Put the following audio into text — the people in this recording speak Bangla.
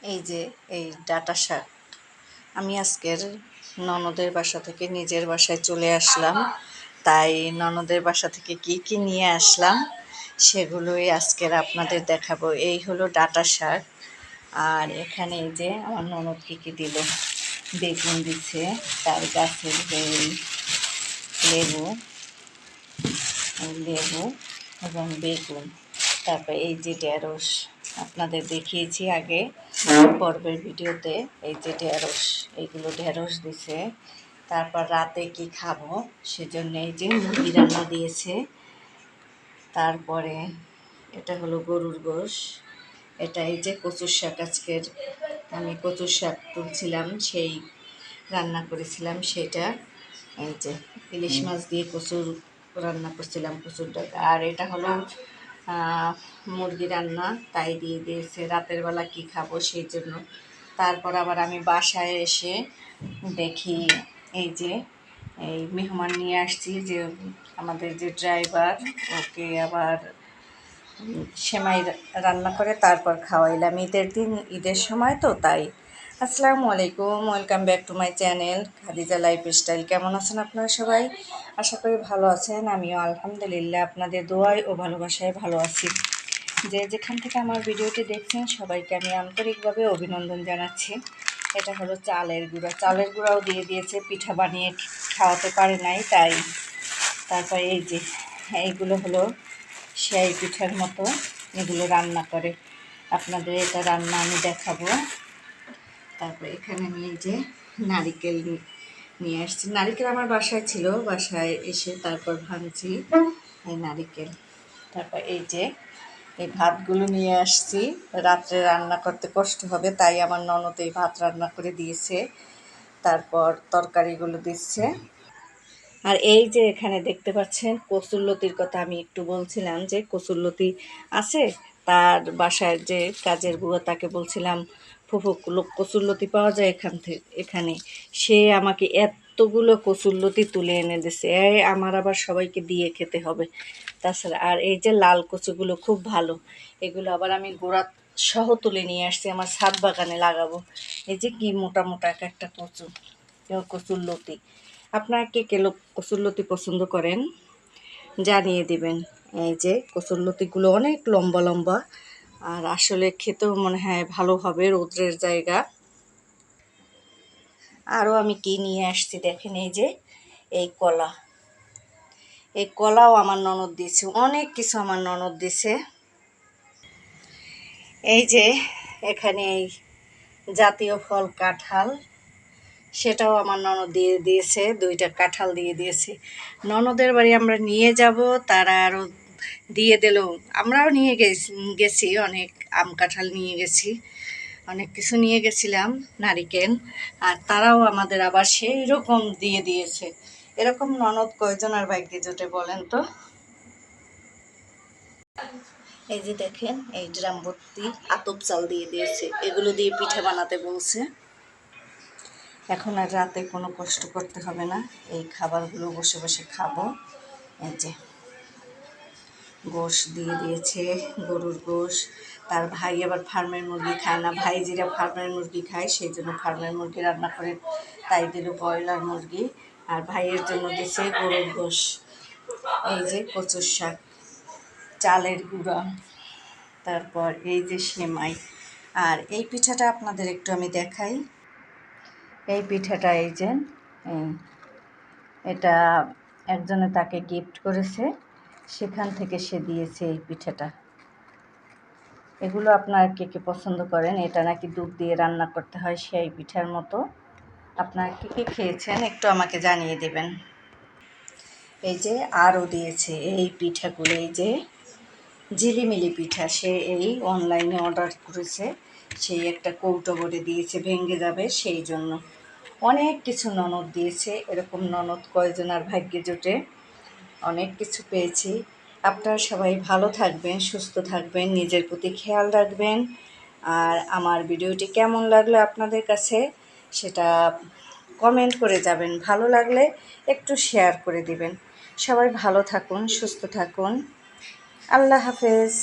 এই যে এই ডাঁটা শাক আমি আজকের ননদের বাসা থেকে নিজের বাসায় চলে আসলাম, তাই ননদের বাসা থেকে কি কি নিয়ে আসলাম সেগুলোই আজকের আপনাদের দেখাবো। এই হলো ডাঁটা শাক। আর এখানে এই যে আমার ননদ কী কী দিল, বেগুন দিচ্ছে, তার গাছের লেবু লেবু এবং বেগুন, তারপর এই যে ঢেঁড়স আপনাদের দেখিয়েছি আগে পর্বের ভিডিওতে। এই যে ঢেঁড়স, এইগুলো ঢেঁড়স দিছে। তারপর রাতে কি খাবো সেজন্য এই যে মুরগি রান্না দিয়েছে। তারপরে এটা হলো গরুর গোশ। এটা এই যে কচুর শাক, আজকের আমি কচুর শাক তুলছিলাম, সেই রান্না করেছিলাম সেটা। এই যে ইলিশ মাছ দিয়ে কচুর রান্না করছিলাম, কচুর ডাল। আর এটা হলো মুরগি রান্না, তাই দিয়ে দিয়েছে রাতের বেলা কি খাবো সেই জন্য। তারপর আবার আমি বাসায় এসে দেখি এই যে এই মেহমান নিয়ে আসছি, যে আমাদের যে ড্রাইভার, ওকে আবার সেমাই রান্না করে তারপর খাওয়াইলাম ঈদের দিন, ঈদের সময় তো তাই। আসসালামু আলাইকুম, welcome back to my channel Khadija lifestyle. কেমন আছেন আপনারা সবাই? আশা করি ভালো আছেন। আমিও আলহামদুলিল্লাহ আপনাদের দোয়ায় ও ভালোবাসায় ভালো আছি। যে যেখান থেকে আমার ভিডিওটি দেখছেন সবাইকে আমি আন্তরিকভাবে অভিনন্দন জানাচ্ছি। এটা হলো চালের গুঁড়া, চালের গুঁড়াও দিয়ে দিয়েছে, পিঠা বানিয়ে খাওয়াতে পারে নাই তাই। তারপর এই যে এইগুলো হলো সেই পিঠার মতো, এগুলো রান্না করে, আপনাদের এটা রান্না আমি দেখাবো। তারপর এখানে আমি এই যে নারিকেল নিয়ে আসছি, নারিকেল আমার বাসায় ছিল, বাসায় এসে তারপর ভাঙছি এই নারিকেল। তারপর এই যে এই ভাতগুলো নিয়ে আসছি, রাত্রে রান্না করতে কষ্ট হবে তাই আমার ননদ এই ভাত রান্না করে দিয়েছে, তারপর তরকারিগুলো দিচ্ছে। আর এই যে এখানে দেখতে পাচ্ছেন কচুরলতির কথা আমি একটু বলছিলাম, যে কচুরলতি আছে তার বাসায়, যে কাজের বুয়া তাকে বলছিলাম ফুফু কচুরলতি পাওয়া যায় এখানে, সে আমাকে এতগুলো কচুরলতি তুলে এনে দিছে। আমার আবার সবাইকে দিয়ে খেতে হবে। তাছাড়া আর এই যে লাল কচুগুলো খুব ভালো, এগুলো আবার আমি গোড়া সহ তুলে নিয়ে আসছি, আমার ছাদ বাগানে লাগাবো। এই যে কি মোটা মোটা একটা কচুরলতি। আপনারা কে কে কচুরলতি পছন্দ করেন জানিয়ে দিবেন। এই যে কচুরলতিগুলো অনেক লম্বা লম্বা, আর আসলে খেতেও মনে হয় ভালো হবে, রৌদ্রের জায়গা। আরও আমি কি নিয়ে আসছি দেখেন, এই যে এই কলা, এই কলাও আমার ননদ দিয়েছে, অনেক কিছু আমার ননদ দিছে। এই যে এখানে এই জাতীয় ফল কাঁঠাল, সেটাও আমার ননদ দিয়ে দিয়েছে, 2টা কাঁঠাল দিয়ে দিয়েছে। ননদের বাড়ি আমরা নিয়ে যাব, তারা আরও দিয়ে দিল। আমরাও নিয়ে গেছি অনেক আম কাঁঠাল নিয়ে গেছি, অনেক কিছু নিয়ে গেছিলাম, নারিকেল। আর তারাও আমাদের আবার সেই রকম দিয়ে দিয়েছে। এরকম ননদ কয়জন আর ভাগ্যে জোটে বলেন তো? এই যে দেখেন এই ড্রাম ভর্তি আতপ চাল দিয়ে দিয়েছে, এগুলো দিয়ে পিঠা বানাতে বলছে। এখন আর রাতে কোনো কষ্ট করতে হবে না, এই খাবারগুলো বসে বসে খাবো। এই যে গোশ দিয়ে দিয়েছে, গরুর গোশ। তার ভাই আবার ফার্মের মুরগি খায় না, ভাই যেটা ফার্মের মুরগি খায় সেই জন্য ফার্মের মুরগি রান্না করে, তাই দিল ব্রয়লার মুরগি। আর ভাইয়ের জন্য দিয়েছে গরুর গোশ। এই যে কচুর শাক, চালের গুঁড়া, তারপর এই যে সেমাই। আর এই পিঠাটা আপনাদের একটু আমি দেখাই। এই পিঠাটা এই যে এটা একজনে তাকে গিফট করেছে, সেখান থেকে সে দিয়েছে এই পিঠাটা। এগুলো আপনারা কে কে পছন্দ করেন? এটা নাকি দুধ দিয়ে রান্না করতে হয় সেই পিঠার মতো। আপনারা কে কে খেয়েছেন একটু আমাকে জানিয়ে দেবেন। এই যে আরও দিয়েছে এই পিঠাগুলো, এই যে ঝিলিমিলি পিঠা, সে এই অনলাইনে অর্ডার করেছে, সেই একটা কৌটো করে দিয়েছে, ভেঙে যাবে সেই জন্য। অনেক কিছু ননদ দিয়েছে, এরকম ননদ কয়জন আর ভাগ্যে জোটে। অনেক কিছু পেয়েছি। আপনারা সবাই ভালো থাকবেন, সুস্থ থাকবেন, নিজের প্রতি খেয়াল রাখবেন। আর আমার ভিডিওটি কেমন লাগলো আপনাদের কাছে সেটা কমেন্ট করে যাবেন, ভালো লাগলে একটু শেয়ার করে দিবেন। সবাই ভালো থাকুন, সুস্থ থাকুন। আল্লাহ হাফেজ।